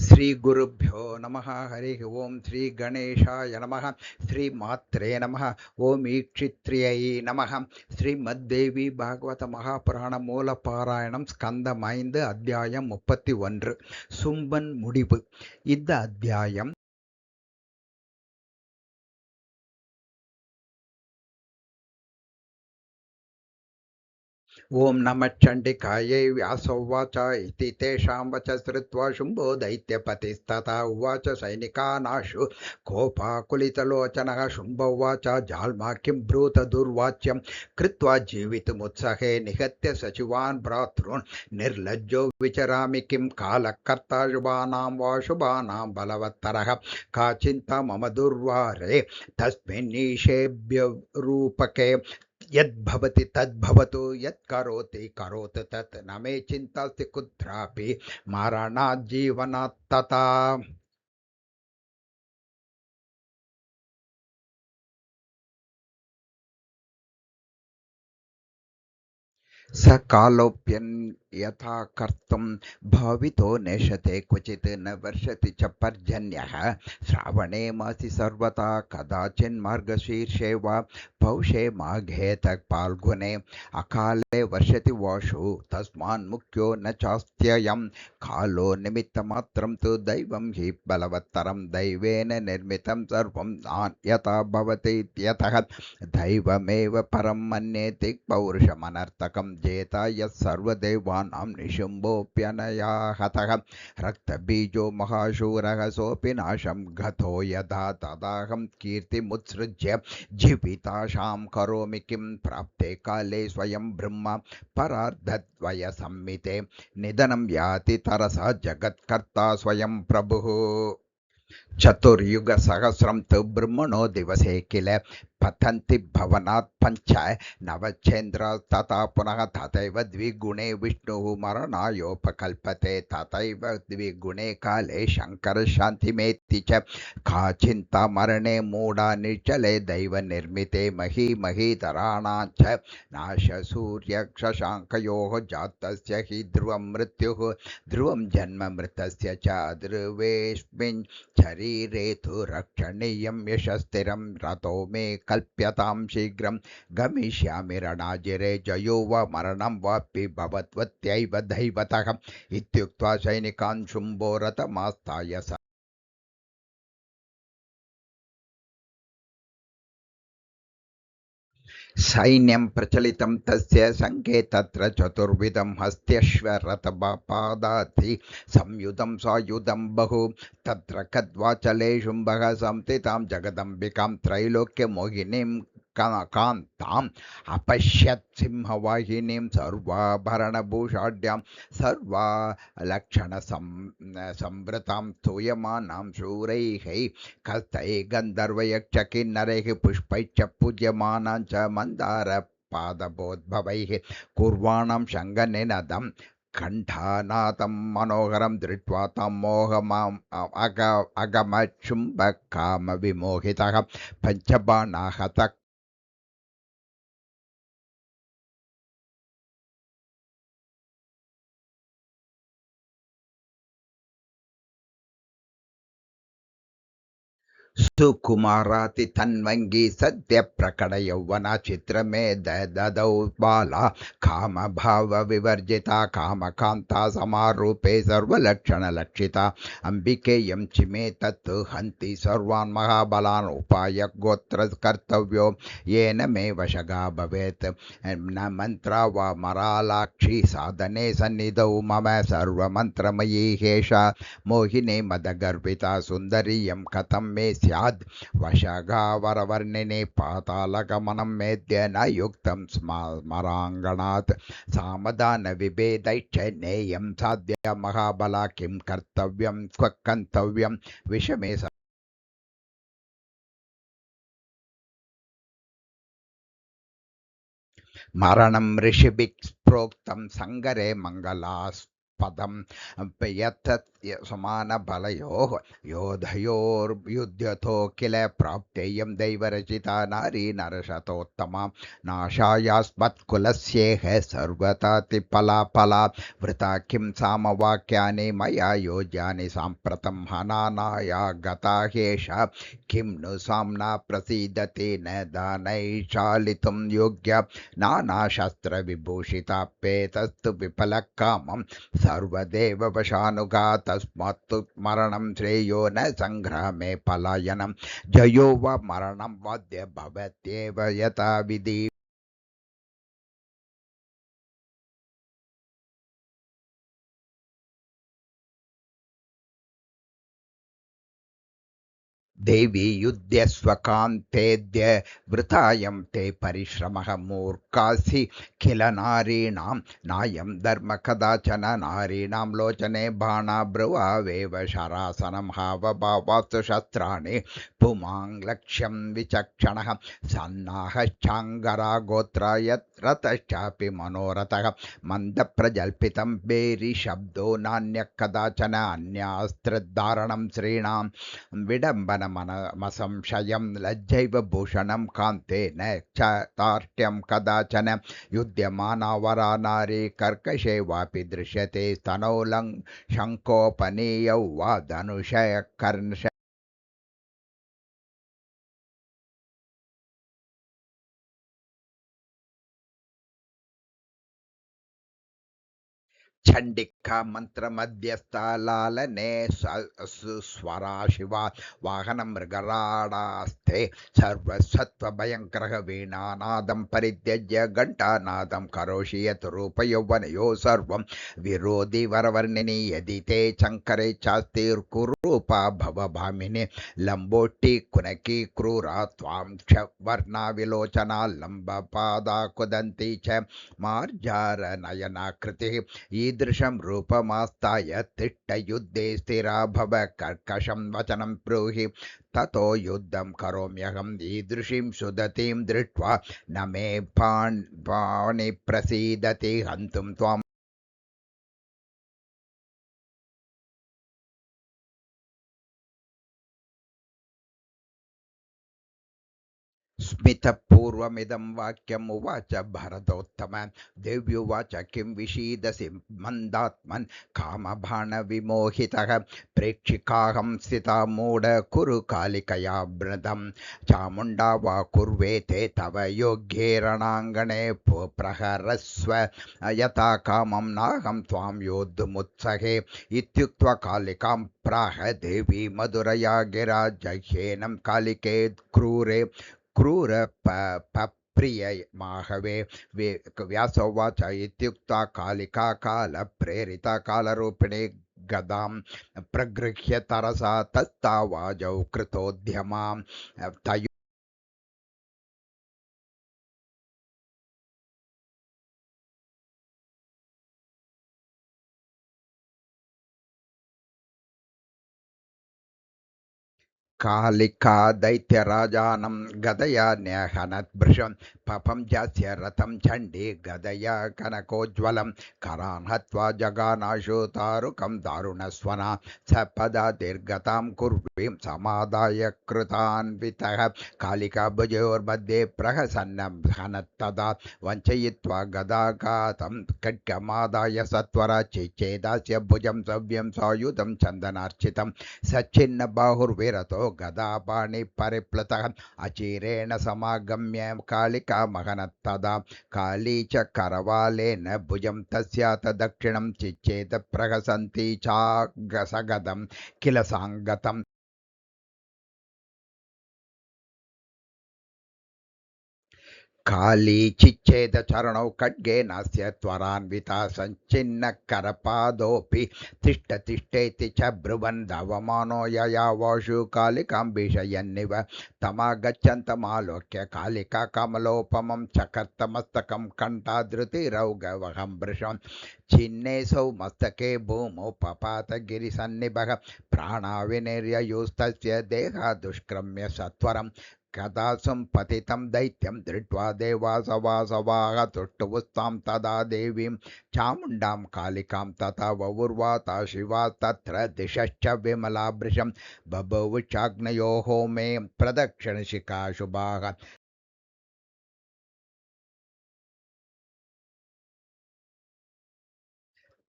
ಶ್ರೀ ಗುರುಭ್ಯೋ ನಮಃ. ಹರಿ ಓಂ. ಶ್ರೀ ಗಣೇಶಾಯ ನಮಃ. ಶ್ರೀ ಮಾತ್ರೇ ನಮಃ. ಓಂ ಈಕ್ಷಿತ್ರಿಯೈ ನಮಃ. ஸ்ரீமத்தேவி பாகவத மகாபுராண மூல பாராயணம் ஸ்கந்தம் 5 அத்தியாயம் 31 சும்பன் முடிவு. இந்த அத்தியாயம் ಓಂ ನಮಃ ಚಂಡಿಕಾಯೈ ವ್ಯಾಸೋವಾಚ ಇತಿ ತೇಷಾಂ ವಚ ಶ್ರುತ್ವಾ ಶುಂಭೋ ದೈತ್ಯಪತಿಸ್ತಥಾ ಉವಾಚ ಸೈನಿಕಾನಾಶು ಕೋಪಾಕುಲಿತಲೋಚನಃ ಶುಂಭೋವಾಚ ಜಾಲ್ಮಾ ಕಿಂ ಬ್ರೂತ ದುರ್ವಾಚ್ಯಂ ಕೃತ್ವಾ ಜೀವಿತುಮುತ್ಸಹೇ ನಿಹತ್ಯ ಸಚಿವಾನ್ ಭ್ರಾತॄನ್ ನಿರ್ಲಜ್ಜೋ ವಿಚರಾಮಿ ಕಿಂ ಕಾಲಕರ್ತಾ ಶುಭಾನಾಂ ವಾ ಶುಭಾನಾಂ ಬಲವತ್ತರಃ ಕಾ ಚಿಂತಾ ಮಮ ದುರ್ವಾರೆ ತಸ್ಮಿನ್ನೀಶೇಭ್ಯ ರೂಪಕೆ यद्भवति तद्भवतु यत्करोति करोतु तत् न मे चिन्तास्ति कुत्रापि मारणात् जीवनात् तथा। स कालोऽप्यन् यथा कर्तुं भावितो नेशते क्वचित् न वर्षति च पर्जन्यः श्रावणे मासि सर्वथा कदाचिन्मार्गशीर्षे वा पौषे माघे फाल्गुने अकाले वर्षति वाषु तस्मान्मुख्यो न चास्त्ययं कालो निमित्तमात्रं तु दैवं हि बलवत्तरं दैवेन निर्मितं सर्वं नान्यथा भवति इत्यतः दैवमेव परं मन्ये दिक्पौरुषमनर्थकं जेता यत्सर्वदेवानां निशुम्भोऽप्यनया हतः रक्तबीजो महाशूरः सोऽपि नाशं गतो यदा तदाहं कीर्तिमुत्सृज्य जीविताशां करोमि किं प्राप्ते काले स्वयं ब्रह्म परार्धद्वयसंमिते निधनं याति तरसा जगत्कर्ता स्वयं प्रभुः। चतुर्युगसहस्रं तु ब्रह्मणो दिवसे किल पतन्ति भवनात् पञ्च नवचेन्द्रास्तथा पुनः तथैव द्विगुणे विष्णुः मरणायोपकल्पते तथैव द्विगुणे काले शङ्करशान्तिमेति च का चिन्ता मरणे मूढा निश्चले दैवनिर्मिते महीतराणां च नाशसूर्यशशाङ्कयोः जातस्य हि ध्रुवं मृत्युः ध्रुवं जन्म मृतस्य च ध्रुवेऽस्मिन् शरीरे तु रक्षणीयं यशस्थिरं रतो मे कल्प्यतां शीघ्रं गमिष्यामि रणाजिरे जयो वा मरणं वापि भवत्वत्यैव दैवतः इत्युक्त्वा सैनिकान् शुम्भो रथमास्थाय सैन्यं प्रचलितं तस्य संगे तत्र चतुर्विधं हस्त्यश्वरथपादाति संयुधं सायुधं बहु तत्र कद्वाचले शुम्भः संस्थितां जगदम्बिकां त्रैलोक्यमोहिनीं कान्ताम् अपश्यत् सिंहवाहिनीं सर्वाभरणभूषाढ्यां सर्वालक्षणसंवृतां स्तूयमानां शूरैः कस्तैः गन्धर्वयक्षकिन्नरैः पुष्पैश्च पूज्यमानां च मन्दारपादबोद्भवैः कुर्वाणां शङ्खनिनदं कण्ठानाथं मनोहरं दृष्ट्वा तं मोहमाम् अगमच्छुम्बकामविमोहितः पञ्चबाणाहतः सुकुमाराति तन्वंगी सद्य प्रकट यौवना चित्र में ददौ बाला काम भाव विवर्जिता कामकांता समारूपे सर्वलक्षण लक्षिता अंबिके यम चिमे तत् हंति सर्वान् महाबलान् उपाय गोत्र कर्तव्यो येन मे वशगा भवेत् न मंत्रा वा मरालाक्षी साधने सन्निधौ मम सर्वमंत्रमयी हेषा मोहिनी मदगर्भिता सुंदरी यम कथं मे स्याद् वशगावरवर्णिने पातालगमनं मेद्य न युक्तं स्मराङ्गणात् सामदानविभेदैश्च नेयं साध्य महाबला किं कर्तव्यं क्व गन्तव्यं विषमे मरणं ऋषिभिः प्रोक्तं संगरे मंगलास् पदं यत् समानबलयोः योधयोर्युध्यतो किल प्राप्तेयं दैवरचिता नारी नरशतोत्तमा नाशायास्मत्कुलस्येह सर्वतातिफलाफला वृता किं सामवाक्यानि मया योज्यानि साम्प्रतं हनानाया गता ह्येषा किं नु साम्ना प्रसीदति न दानैः योग्य नानाशस्त्रविभूषिताप्येतस्तु विफलकामं सर्वदेव वशानुगा तस्मात्तु मरणं श्रेयो न संग्रामे पलायनं जयो वा मरणं वाद्य भवत्येव यथा विधि देवी युध्यस्वकान्तेद्य वृतायं ते परिश्रमः मूर्खासि किल नारीणां नायं धर्म कदाचन नारीणां लोचने बाणाब्रुवावेव शरासनं हावभावास्तु शस्त्राणि पुमां लक्ष्यं विचक्षणः सन्नाहश्चाङ्गरा गोत्रा यत्रतश्चापि मनोरथः मन्दप्रजल्पितं बेरिशब्दो नान्यः कदाचन अन्यास्त्रधारणं श्रीणां विडम्बनमसंशयं लज्जैव भूषणं कान्तेन चार्ट्यं कदाचन युध्यमाना वरा नारी कर्कशे वापि दृश्यते स्तनौ शङ्कोपनीयौ वा धनुषकर्ष चंडिका मंत्र मध्यस्थ लालने स्वरा शिवा वाहन मृगराडास्ते सर्वसत्व भयंकर वीणानादं परित्यज्य घंटानादं करोषि यत् रूप यौवनयो सर्वं विरोधि वरवर्णिनि यदि ते चंकरे चास्तिर्कुरूपा भवभामिनि लंबोटी कुनकी क्रूरा त्वां वर्णा विलोचना लंबपादा कुदन्ति च मार्जार नयनाकृतिः ईदृशं रूपमास्ताय तिष्ठयुद्धे स्थिरा भव कर्कशं वचनं ब्रूहि ततो युद्धं करोम्यहम् ईदृशीं सुदतीं दृष्ट्वा न मे पाणि प्रसीदति हन्तुं त्वाम् स्मितपूर्वमिदं वाक्यम् उवाच भरतोत्तम देव्युवाच किं विषीदसि मन्दात्मन् कामबाणविमोहितः प्रेक्षिकाहं स्थिता मूढ कुरु कालिकया वृतं चामुण्डा वा कुर्वेते तव योग्ये रणाङ्गणे प्रहरस्व यथा कामं नाहं त्वां योद्धुमुत्सहे इत्युक्त्वा कालिकां प्राह देवी मधुरया गिरा जह्येनं कालिके क्रूरे क्रूर प्रिय माहवे व्यासोवाच इत्युक्ता कालिका काल प्रेरिता कालरूपिणी गदां प्रगृह्य तरसा तस्तावाजौ कृतोद्यमां तयो कालिका दैत्यराजानं गदया न्यहनद्भृशं पपं जास्य रथं चण्डी गदया कनकोज्ज्वलं करान् हत्वा जगानाशु तारुकं दारुणस्वना सपदा दीर्घतां कुर्वीं समादाय कृतान्वितः कालिका भुजयोर्मध्ये प्रहसन्नं हनत्तदा वञ्चयित्वा गदाघातं खड्गमादाय सत्वरा चिच्छेदास्य भुजं सव्यं सायुधं चन्दनार्चितं सच्चिन्न बाहुर्विरतो गदापाणि परिप्लुतः अचिरेण समागम्य कालिका महनत्तदा काली च करवालेन भुजं तस्यात दक्षिणं चिच्छेद प्रहसन्ति चागसगदं किल साङ्गतम् काली चिच्छेद चरणौ खड्गेनास्य त्वरान्विता सञ्चिन्न करपादोऽपि तिष्ठ तिष्ठेति च ब्रुवन् धवमानो यया वाशु कालिकां भीषयन्निव तमागच्छन्तमालोक्य कालिका कमलोपमं चकर्तमस्तकं कण्ठाधृतिरौगवहं वृषन् छिन्नेसौ मस्तके भूमौ पपात गिरिसन्निभः प्राणाविनिर्ययुस्तस्य देहा दुष्क्रम्य सत्वरम् कदा सम्पतितं दैत्यं दृष्ट्वा देवासवासवाः तुष्टुवुस्तां तदा देवीं चामुण्डां कालिकां तथा ववुर्वाता शिवा तत्र दिशश्च विमलाभृशं बभूवुश्चाग्नयो होमे प्रदक्षिणशिखा शुभाः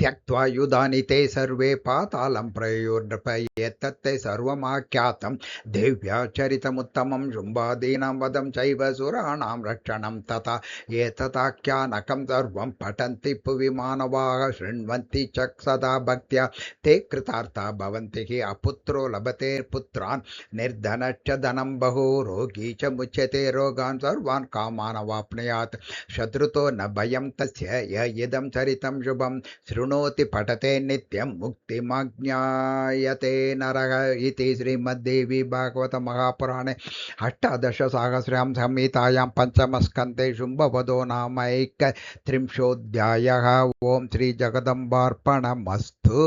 त्यक्त्वा युधानि ते सर्वे पातालं प्रयुर्नृप एतत्ते सर्वमाख्यातं देव्या चरितमुत्तमं शुम्भादीनां वधं चैव सुराणां रक्षणं तथा एतदाख्यानकं सर्वं पठन्ति भुवि मानवाः शृण्वन्ति च सदा भक्त्या ते कृतार्था भवन्ति हि अपुत्रो लभते पुत्रान् निर्धनश्च धनं बहु रोगी च मुच्यते रोगान् सर्वान् कामान् अवाप्नुयात् शत्रुतो न भयं तस्य य इदं चरितं शुभं शृणोति पठते नित्यं मुक्तिमाज्ञायते नरः इति श्रीमद्देवी भागवत महापुराणे अष्टादशसाहस्र्यां संहितायां पञ्चमस्कन्धे शुम्भवधो नाम एकत्रिंशोऽध्यायः। ओं श्री जगदम्बार्पणमस्तु।